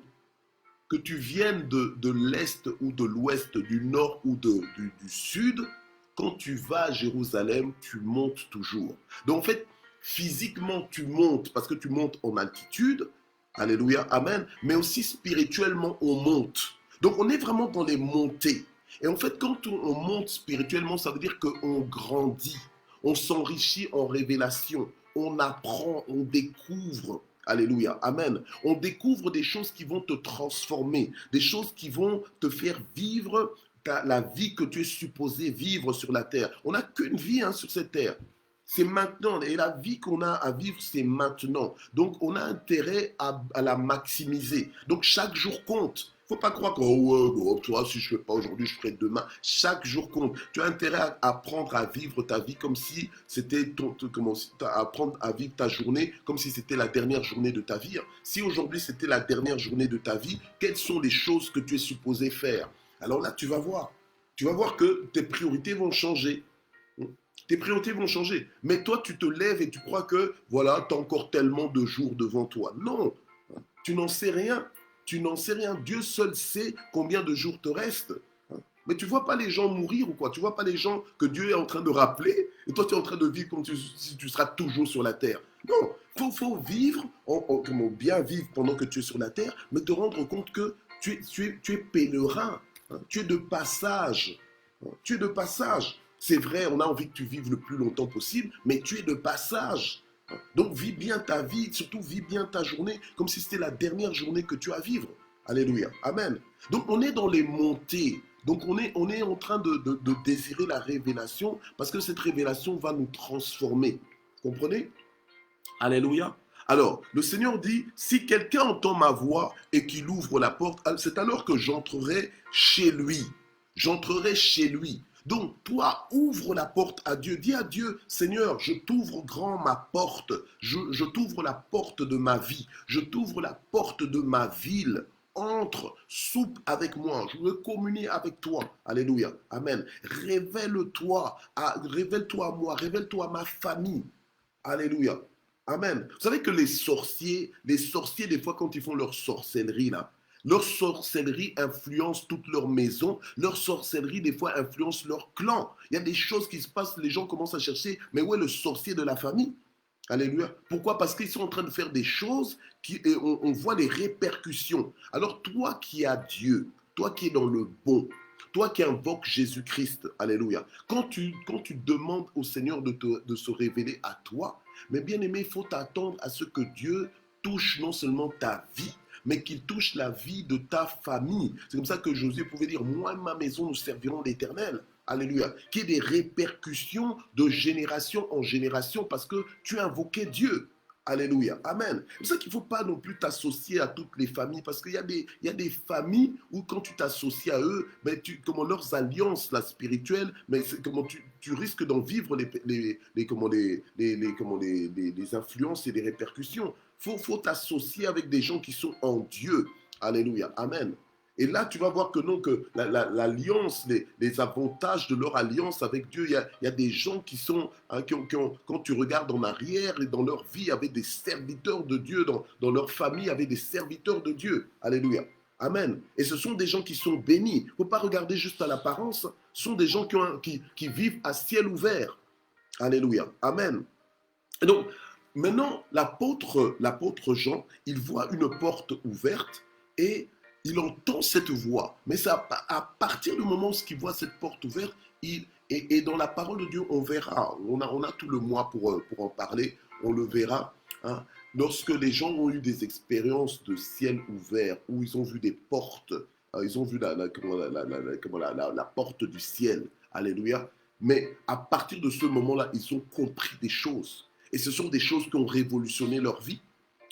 que tu viennes de l'Est ou de l'Ouest, du Nord ou du Sud, quand tu vas à Jérusalem, tu montes toujours. Donc en fait, physiquement, tu montes parce que tu montes en altitude, alléluia, amen, mais aussi spirituellement, on monte. Donc on est vraiment dans les montées. Et en fait, quand on monte spirituellement, ça veut dire qu'on grandit, on s'enrichit en révélation, on apprend, on découvre. Alléluia, amen. On découvre des choses qui vont te transformer, des choses qui vont te faire vivre la vie que tu es supposé vivre sur la terre. On n'a qu'une vie sur cette terre. C'est maintenant. Et la vie qu'on a à vivre, c'est maintenant. Donc, on a intérêt à la maximiser. Donc, chaque jour compte. Il ne faut pas croire que toi, si je ne fais pas aujourd'hui, je ferai demain. Chaque jour compte. Tu as intérêt à apprendre à vivre ta vie comme si c'était apprendre à vivre ta journée comme si c'était la dernière journée de ta vie. Si aujourd'hui c'était la dernière journée de ta vie, quelles sont les choses que tu es supposé faire? Alors là, tu vas voir. Tu vas voir que tes priorités vont changer. Tes priorités vont changer. Mais toi, tu te lèves et tu crois que, voilà, tu as encore tellement de jours devant toi. Non, tu n'en sais rien. Tu n'en sais rien. Dieu seul sait combien de jours te restent. Mais tu ne vois pas les gens mourir ou quoi. Tu ne vois pas les gens que Dieu est en train de rappeler. Et toi, tu es en train de vivre comme si tu seras toujours sur la terre. Non, il faut vivre, comment bien vivre pendant que tu es sur la terre, mais te rendre compte que tu es pèlerin. Tu es de passage. Tu es de passage. C'est vrai, on a envie que tu vives le plus longtemps possible, mais tu es de passage. Donc vis bien ta vie, surtout vis bien ta journée, comme si c'était la dernière journée que tu as à vivre. Alléluia. Amen. Donc on est dans les montées. Donc on est en train de désirer la révélation parce que cette révélation va nous transformer. Comprenez? Alléluia. Alors, le Seigneur dit, si quelqu'un entend ma voix et qu'il ouvre la porte, c'est alors que j'entrerai chez lui. J'entrerai chez lui. Donc, toi, ouvre la porte à Dieu. Dis à Dieu, Seigneur, je t'ouvre grand ma porte. Je t'ouvre la porte de ma vie. Je t'ouvre la porte de ma ville. Entre, soupe avec moi. Je veux communier avec toi. Alléluia. Amen. Révèle-toi à moi. Révèle-toi à ma famille. Alléluia. Amen. Vous savez que les sorciers, des fois, quand ils font leur sorcellerie, là, leur sorcellerie influence toute leur maison. Leur sorcellerie, des fois, influence leur clan. Il y a des choses qui se passent, les gens commencent à chercher, mais où est le sorcier de la famille? Alléluia. Pourquoi? Parce qu'ils sont en train de faire des choses et on voit les répercussions. Alors, toi qui as Dieu, toi qui es dans le bon, toi qui invoques Jésus-Christ, alléluia, quand tu demandes au Seigneur de se révéler à toi, mais bien aimé, il faut t'attendre à ce que Dieu touche non seulement ta vie, mais qu'il touche la vie de ta famille. C'est comme ça que Josué pouvait dire, moi et ma maison, nous servirons l'Éternel. Alléluia. Qu'il y ait des répercussions de génération en génération parce que tu as invoqué Dieu. Alléluia. Amen. C'est pour ça qu'il ne faut pas non plus t'associer à toutes les familles parce qu'il y a des familles où quand tu t'associes à eux, ben comment leurs alliances là, spirituelles, mais comment tu risques d'en vivre les influences et les répercussions. Faut t'associer avec des gens qui sont en Dieu. Alléluia. Amen. Et là, tu vas voir que non, que l'alliance, les avantages de leur alliance avec Dieu, il y a des gens qui sont, hein, quand tu regardes en arrière et dans leur vie, avaient des serviteurs de Dieu, dans leur famille, avaient des serviteurs de Dieu. Alléluia. Amen. Et ce sont des gens qui sont bénis. Il ne faut pas regarder juste à l'apparence. Ce sont des gens qui vivent à ciel ouvert. Alléluia. Amen. Et donc, maintenant, l'apôtre Jean, il voit une porte ouverte et il entend cette voix. Mais ça, à partir du moment où il voit cette porte ouverte, et dans la parole de Dieu, on verra. On a tout le mois pour en parler. On le verra. Hein. Lorsque les gens ont eu des expériences de ciel ouvert, où ils ont vu des portes, ils ont vu la porte du ciel. Alléluia. Mais à partir de ce moment-là, ils ont compris des choses. Et ce sont des choses qui ont révolutionné leur vie.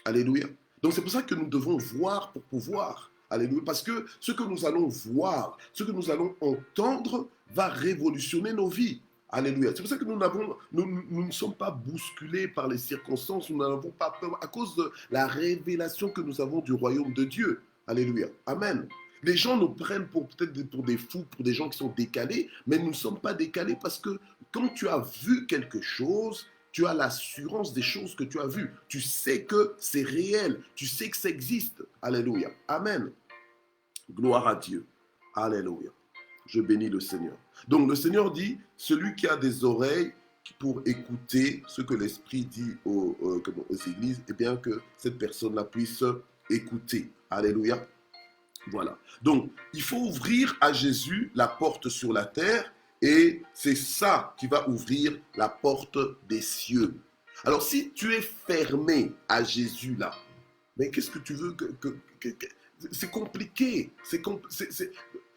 Alléluia. Donc c'est pour ça que nous devons voir pour pouvoir. Alléluia. Parce que ce que nous allons voir, ce que nous allons entendre va révolutionner nos vies. Alléluia. C'est pour ça que nous ne sommes pas bousculés par les circonstances, nous n'avons pas peur à cause de la révélation que nous avons du royaume de Dieu. Alléluia. Amen. Les gens nous prennent peut-être pour des fous, pour des gens qui sont décalés, mais nous ne sommes pas décalés parce que quand tu as vu quelque chose, tu as l'assurance des choses que tu as vues. Tu sais que c'est réel. Tu sais que ça existe. Alléluia. Amen. Gloire à Dieu. Alléluia. Je bénis le Seigneur. Donc le Seigneur dit, celui qui a des oreilles pour écouter ce que l'Esprit dit aux églises, eh bien que cette personne-là puisse écouter. Alléluia. Voilà. Donc, il faut ouvrir à Jésus la porte sur la terre et c'est ça qui va ouvrir la porte des cieux. Alors, si tu es fermé à Jésus là, mais qu'est-ce que tu veux c'est compliqué.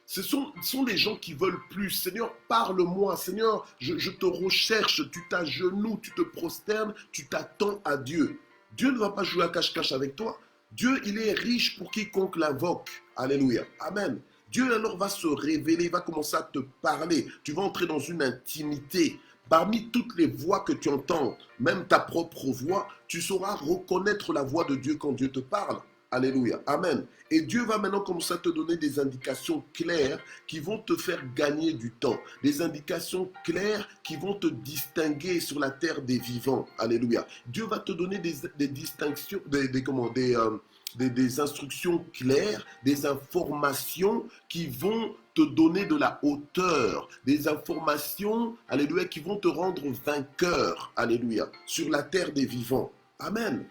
Ce sont les gens qui veulent plus. Seigneur, parle-moi. Seigneur, je te recherche. Tu t'agenouilles, tu te prosternes, tu t'attends à Dieu. Dieu ne va pas jouer à cache-cache avec toi. Dieu, il est riche pour quiconque l'invoque. Alléluia. Amen. Dieu alors va se révéler, va commencer à te parler. Tu vas entrer dans une intimité. Parmi toutes les voix que tu entends, même ta propre voix, tu sauras reconnaître la voix de Dieu quand Dieu te parle. Alléluia. Amen. Et Dieu va maintenant commencer à te donner des indications claires qui vont te faire gagner du temps. Des indications claires qui vont te distinguer sur la terre des vivants. Alléluia. Dieu va te donner des distinctions, des instructions claires, des informations qui vont te donner de la hauteur, des informations, alléluia, qui vont te rendre vainqueur, alléluia, sur la terre des vivants. Amen.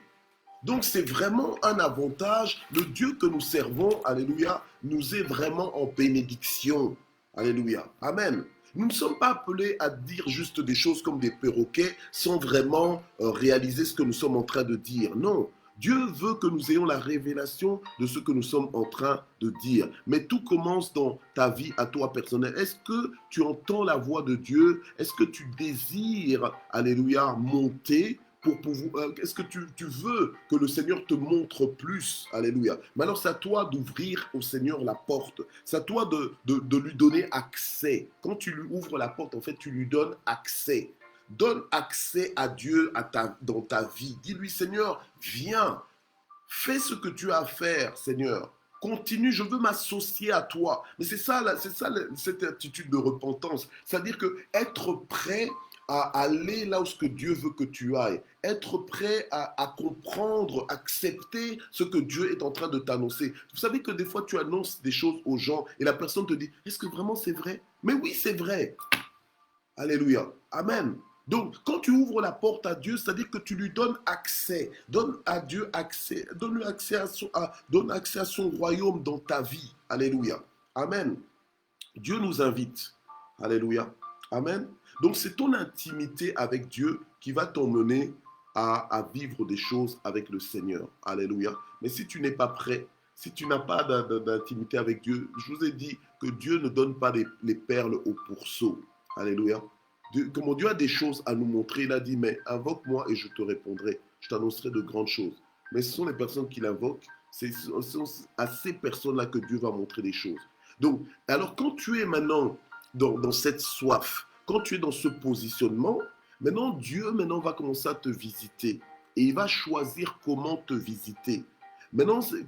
Donc c'est vraiment un avantage. Le Dieu que nous servons, alléluia, nous est vraiment en bénédiction. Alléluia. Amen. Nous ne sommes pas appelés à dire juste des choses comme des perroquets sans vraiment réaliser ce que nous sommes en train de dire. Non. Dieu veut que nous ayons la révélation de ce que nous sommes en train de dire. Mais tout commence dans ta vie à toi personnelle. Est-ce que tu entends la voix de Dieu? Est-ce que tu désires, alléluia, monter pour pouvoir, est-ce que tu veux que le Seigneur te montre plus? Alléluia. Mais alors c'est à toi d'ouvrir au Seigneur la porte. C'est à toi de lui donner accès. Quand tu lui ouvres la porte, en fait, tu lui donnes accès. Donne accès à Dieu dans ta vie. Dis-lui, Seigneur, viens. Fais ce que tu as à faire, Seigneur. Continue, je veux m'associer à toi. Mais c'est ça cette attitude de repentance. C'est-à-dire que être prêt à aller là où ce que Dieu veut que tu ailles, être prêt à comprendre, accepter ce que Dieu est en train de t'annoncer. Vous savez que des fois tu annonces des choses aux gens et la personne te dit, est-ce que vraiment c'est vrai? Mais oui, c'est vrai. Alléluia. Amen. Donc, quand tu ouvres la porte à Dieu, c'est-à-dire que tu lui donnes accès, donne à Dieu accès, donne accès donne accès à son royaume dans ta vie. Alléluia. Amen. Dieu nous invite. Alléluia. Amen. Donc, c'est ton intimité avec Dieu qui va t'emmener à vivre des choses avec le Seigneur. Alléluia. Mais si tu n'es pas prêt, si tu n'as pas d'intimité avec Dieu, je vous ai dit que Dieu ne donne pas les perles au pourceau. Alléluia. Comment Dieu a des choses à nous montrer, il a dit, mais invoque-moi et je te répondrai. Je t'annoncerai de grandes choses. Mais ce sont les personnes qui l'invoquent, ce sont à ces personnes-là que Dieu va montrer des choses. Donc, alors quand tu es maintenant dans cette soif, quand tu es dans ce positionnement, maintenant Dieu va commencer à te visiter. Et il va choisir comment te visiter. Maintenant, tu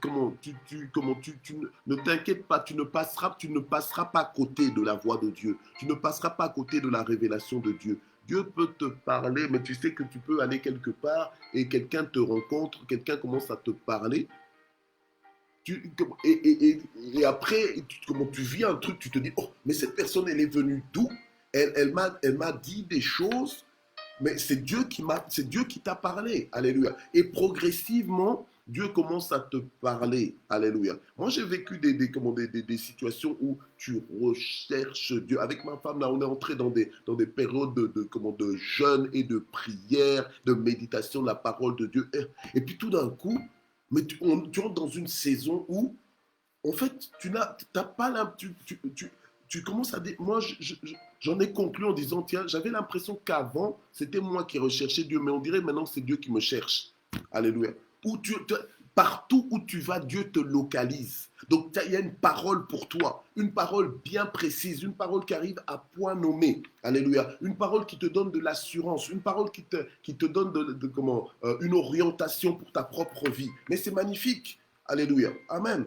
ne t'inquiète pas, tu ne passeras pas à côté de la voix de Dieu. Tu ne passeras pas à côté de la révélation de Dieu. Dieu peut te parler, mais tu sais que tu peux aller quelque part et quelqu'un te rencontre, quelqu'un commence à te parler. Et après, comment tu vis un truc, tu te dis, oh, mais cette personne, elle est venue d'où? Elle m'a dit des choses, mais c'est Dieu qui t'a parlé. Alléluia. Et progressivement, Dieu commence à te parler. Alléluia. Moi, j'ai vécu des situations où tu recherches Dieu. Avec ma femme, là, on est entré dans des périodes de jeûne et de prière, de méditation de la parole de Dieu. Et puis tout d'un coup, mais tu entres dans une saison où, en fait, tu n'as pas tu commences à dire, moi, j'en ai conclu en disant, tiens, j'avais l'impression qu'avant, c'était moi qui recherchais Dieu, mais on dirait maintenant que c'est Dieu qui me cherche. Alléluia. Partout où tu vas, Dieu te localise. Donc, il y a une parole pour toi, une parole bien précise, une parole qui arrive à point nommé. Alléluia. Une parole qui te donne de l'assurance, une parole qui te donne une orientation pour ta propre vie. Mais c'est magnifique. Alléluia. Amen.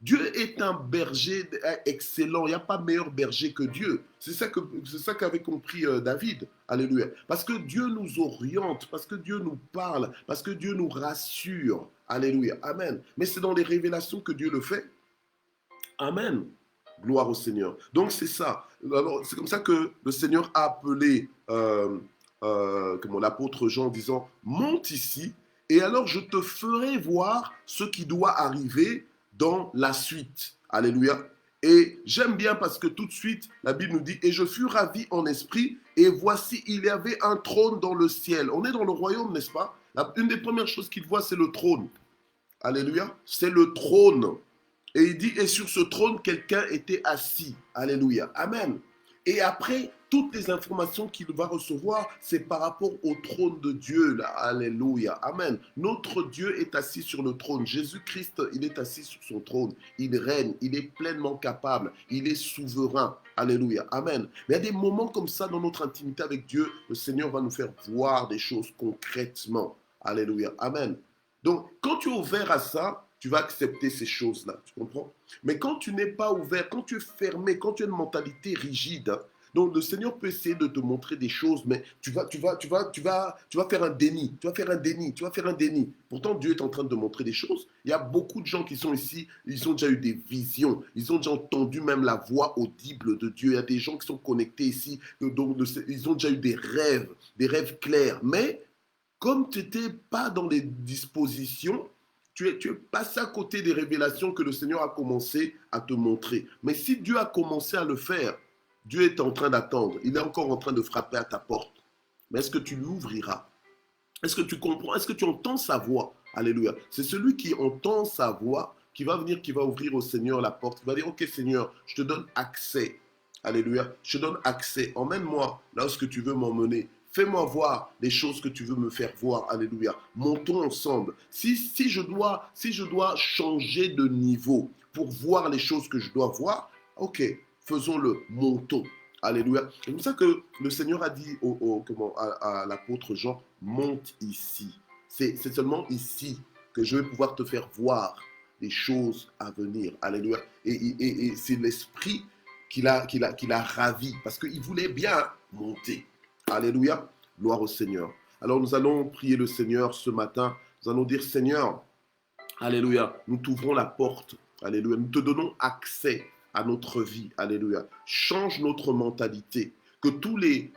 Dieu est un berger excellent. Il n'y a pas meilleur berger que Dieu. C'est ça qu'avait compris David. Alléluia. Parce que Dieu nous oriente, parce que Dieu nous parle, parce que Dieu nous rassure. Alléluia. Amen. Mais c'est dans les révélations que Dieu le fait. Amen. Gloire au Seigneur. Donc c'est ça. Alors, c'est comme ça que le Seigneur a appelé l'apôtre Jean en disant, monte ici et alors je te ferai voir ce qui doit arriver dans la suite. Alléluia. Et j'aime bien parce que tout de suite, la Bible nous dit, et je fus ravi en esprit, et voici, il y avait un trône dans le ciel. On est dans le royaume, n'est-ce pas? Une des premières choses qu'il voit, c'est le trône. Alléluia. C'est le trône. Et il dit, et sur ce trône, quelqu'un était assis. Alléluia. Amen. Et après, toutes les informations qu'il va recevoir, c'est par rapport au trône de Dieu. Là. Alléluia. Amen. Notre Dieu est assis sur le trône. Jésus-Christ, il est assis sur son trône. Il règne. Il est pleinement capable. Il est souverain. Alléluia. Amen. Mais il y a des moments comme ça dans notre intimité avec Dieu. Le Seigneur va nous faire voir des choses concrètement. Alléluia. Amen. Donc, quand tu es ouvert à ça, tu vas accepter ces choses-là, tu comprends? Mais quand tu n'es pas ouvert, quand tu es fermé, quand tu as une mentalité rigide, hein, donc le Seigneur peut essayer de te montrer des choses, mais tu vas faire un déni, tu vas faire un déni, tu vas faire un déni. Pourtant, Dieu est en train de te montrer des choses. Il y a beaucoup de gens qui sont ici, ils ont déjà eu des visions, ils ont déjà entendu même la voix audible de Dieu. Il y a des gens qui sont connectés ici, donc ils ont déjà eu des rêves clairs. Mais comme tu n'étais pas dans les dispositions, tu es passé à côté des révélations que le Seigneur a commencé à te montrer. Mais si Dieu a commencé à le faire, Dieu est en train d'attendre. Il est encore en train de frapper à ta porte. Mais est-ce que tu lui ouvriras? Est-ce que tu comprends? Est-ce que tu entends sa voix? Alléluia. C'est celui qui entend sa voix qui va venir, qui va ouvrir au Seigneur la porte. Il va dire, ok Seigneur, je te donne accès. Alléluia. Je te donne accès. Emmène-moi là où tu veux m'emmener. Fais-moi voir les choses que tu veux me faire voir. Alléluia. Montons ensemble. Si je dois changer de niveau pour voir les choses que je dois voir, ok, faisons-le. Montons. Alléluia. C'est pour ça que le Seigneur a dit à l'apôtre Jean, monte ici. C'est seulement ici que je vais pouvoir te faire voir les choses à venir. Alléluia. Et c'est l'esprit qui l'a ravi parce qu'il voulait bien monter. Alléluia. Gloire au Seigneur. Alors nous allons prier le Seigneur ce matin. Nous allons dire, Seigneur, alléluia, nous t'ouvrons la porte. Alléluia. Nous te donnons accès à notre vie. Alléluia. Change notre mentalité. Que tous les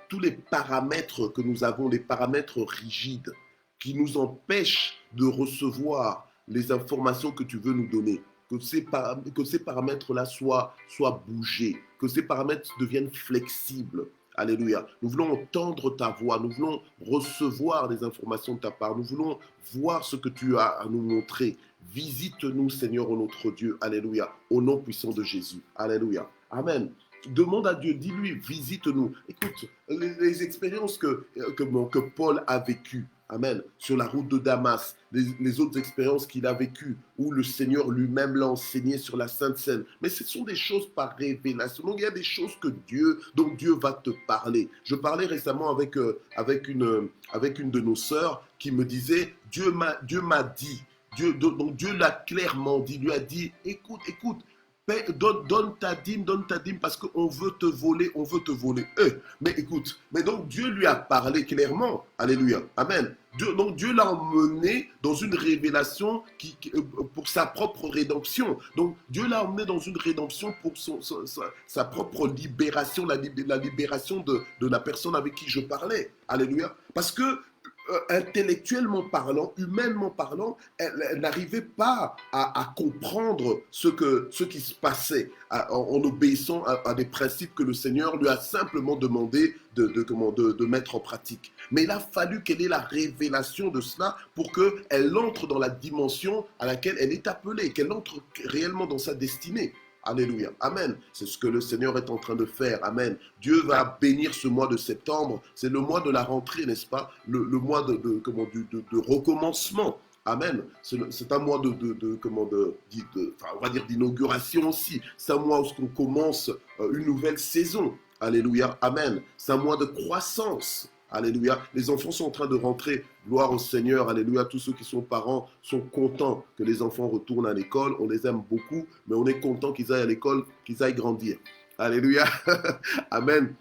paramètres que nous avons, les paramètres rigides, qui nous empêchent de recevoir les informations que tu veux nous donner, que ces paramètres-là soient bougés, que ces paramètres deviennent flexibles. Alléluia. Nous voulons entendre ta voix, nous voulons recevoir des informations de ta part, nous voulons voir ce que tu as à nous montrer. Visite-nous, Seigneur, notre Dieu. Alléluia. Au nom puissant de Jésus. Alléluia. Amen. Demande à Dieu, dis-lui, visite-nous. Écoute, les expériences que Paul a vécues, amen, sur la route de Damas, les autres expériences qu'il a vécues, où le Seigneur lui-même l'a enseigné sur la Sainte Seine. Mais ce sont des choses par révélation. Donc il y a des choses dont Dieu va te parler. Je parlais récemment avec une de nos sœurs qui me disait, Dieu m'a dit, donc Dieu l'a clairement dit, lui a dit, écoute, donne ta dîme parce qu'on veut te voler, mais écoute, mais donc Dieu lui a parlé clairement, alléluia, amen. Donc Dieu l'a emmené dans une révélation pour sa propre rédemption. Donc Dieu l'a emmené dans une rédemption pour sa propre libération, la libération de la personne avec qui je parlais, alléluia, parce que intellectuellement parlant, humainement parlant, elle n'arrivait pas à comprendre ce qui se passait en obéissant à des principes que le Seigneur lui a simplement demandé de mettre en pratique. Mais il a fallu qu'elle ait la révélation de cela pour qu'elle entre dans la dimension à laquelle elle est appelée, qu'elle entre réellement dans sa destinée. Alléluia. Amen. C'est ce que le Seigneur est en train de faire. Amen. Dieu va bénir ce mois de septembre. C'est le mois de la rentrée, n'est-ce pas? Le mois de recommencement. Amen. C'est un mois on va dire d'inauguration aussi. C'est un mois où on commence une nouvelle saison. Alléluia. Amen. C'est un mois de croissance. Alléluia. Les enfants sont en train de rentrer. Gloire au Seigneur. Alléluia. Tous ceux qui sont parents sont contents que les enfants retournent à l'école. On les aime beaucoup, mais on est content qu'ils aillent à l'école, qu'ils aillent grandir. Alléluia. Amen.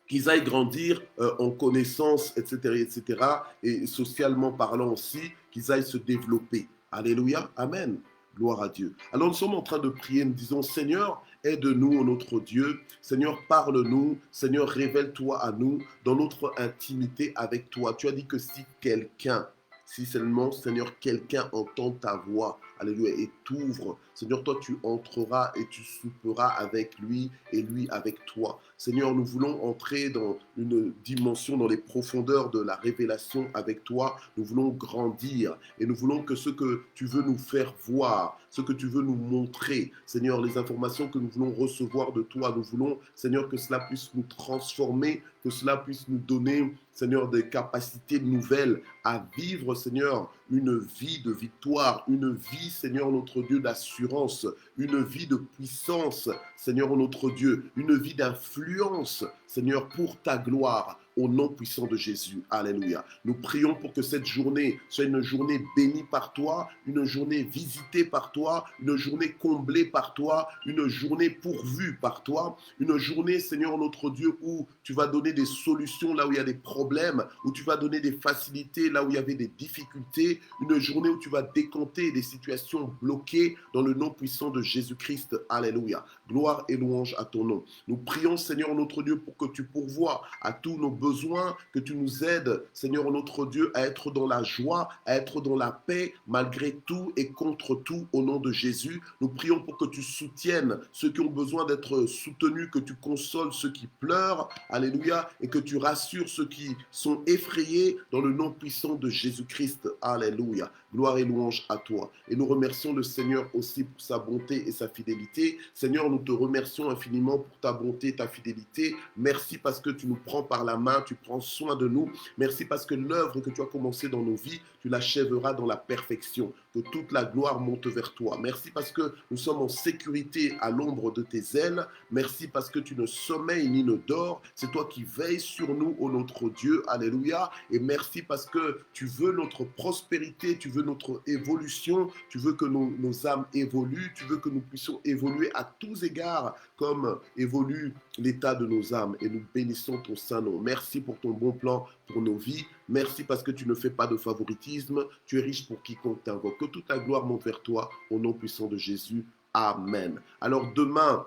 Qu'ils aillent grandir en connaissance, etc. Et socialement parlant aussi, qu'ils aillent se développer. Alléluia. Amen. Gloire à Dieu. Alors nous sommes en train de prier, nous disons, Seigneur, aide-nous, notre Dieu. Seigneur, parle-nous. Seigneur, révèle-toi à nous dans notre intimité avec toi. Tu as dit que si seulement, Seigneur, quelqu'un entend ta voix, alléluia, et t'ouvre, Seigneur, toi, tu entreras et tu souperas avec lui et lui avec toi. Seigneur, nous voulons entrer dans une dimension, dans les profondeurs de la révélation avec toi. Nous voulons grandir et nous voulons que ce que tu veux nous faire voir, ce que tu veux nous montrer, Seigneur, les informations que nous voulons recevoir de toi, nous voulons, Seigneur, que cela puisse nous transformer, que cela puisse nous donner, Seigneur, des capacités nouvelles à vivre, Seigneur, une vie de victoire, une vie, Seigneur, notre Dieu, d'assurance, une vie de puissance, Seigneur, notre Dieu, une vie d'influence, Seigneur, pour ta gloire, au nom puissant de Jésus. Alléluia. Nous prions pour que cette journée soit une journée bénie par toi, une journée visitée par toi, une journée comblée par toi, une journée pourvue par toi, une journée, Seigneur, notre Dieu, où tu vas donner des solutions là où il y a des problèmes, où tu vas donner des facilités là où il y avait des difficultés, une journée où tu vas décanter des situations bloquées dans le nom puissant de Jésus-Christ. Alléluia. Gloire et louange à ton nom. Nous prions, Seigneur, notre Dieu, pour que tu pourvoies à tous nos besoins, que tu nous aides, Seigneur, notre Dieu, à être dans la joie, à être dans la paix, malgré tout et contre tout, au nom de Jésus. Nous prions pour que tu soutiennes ceux qui ont besoin d'être soutenus, que tu consoles ceux qui pleurent, alléluia, et que tu rassures ceux qui sont effrayés dans le nom puissant de Jésus-Christ. Alléluia. Gloire et louange à toi. Et nous remercions le Seigneur aussi pour sa bonté et sa fidélité. Seigneur, nous te remercions infiniment pour ta bonté et ta fidélité. Merci parce que tu nous prends par la main, tu prends soin de nous. Merci parce que l'œuvre que tu as commencée dans nos vies, tu l'achèveras dans la perfection. que toute la gloire monte vers toi. Merci parce que nous sommes en sécurité à l'ombre de tes ailes. Merci parce que tu ne sommeilles ni ne dors. C'est toi qui veilles sur nous, ô notre Dieu. Alléluia. Et merci parce que tu veux notre prospérité, tu veux notre évolution, tu veux que nos âmes évoluent, tu veux que nous puissions évoluer à tous égards comme évolue l'état de nos âmes. Et nous bénissons ton saint nom. Merci pour ton bon plan pour nos vies. Merci parce que tu ne fais pas de favoritisme. Tu es riche pour quiconque t'invoque. Que toute la gloire monte vers toi au nom puissant de Jésus. Amen. Alors demain,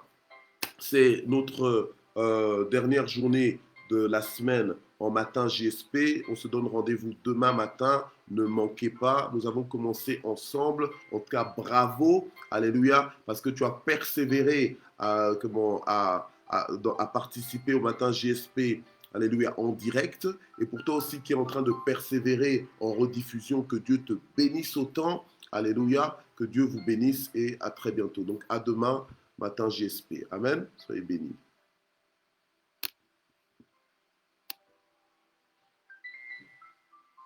c'est notre dernière journée de la semaine en matin JSP. On se donne rendez-vous demain matin. Ne manquez pas. Nous avons commencé ensemble. En tout cas, bravo. Alléluia. Parce que tu as persévéré à participer au matin JSP. Alléluia, en direct. Et pour toi aussi qui est en train de persévérer en rediffusion, que Dieu te bénisse autant. Alléluia. Que Dieu vous bénisse et à très bientôt. Donc à demain matin JSP. Amen. Soyez bénis.